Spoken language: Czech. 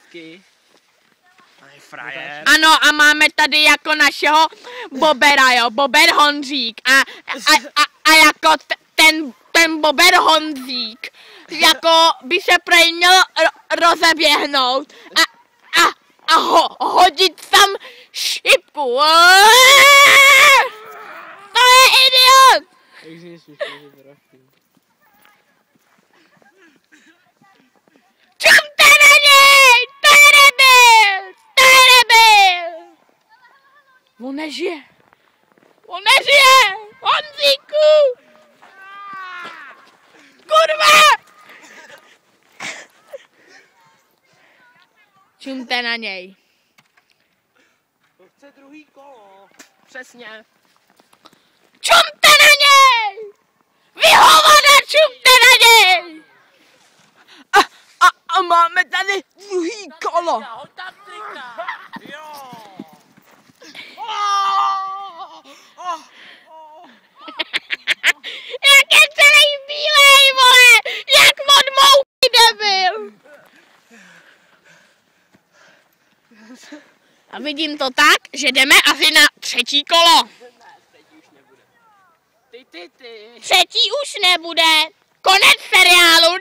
hezky. Frajer. Ano, a máme tady jako našeho Bobera, jo, Bober Honzík. A jako ten Bober Honzík, jako by se prej měl rozeběhnout a hodit tam šipku. To je idiot! Čumte na něj! To nebyl! On nežije! On nežije! Honzíku! Kurva! Čumte na něj. To chce druhý kolo. Přesně. Čumte na něj! Vy hovada, čumte na něj! A máme tady druhý kolo. Jak je celý bílej, vole! Jak od mouchy, debil! A vidím to tak, že jdeme asi na třetí kolo. Třetí už nebude. Konec seriálu.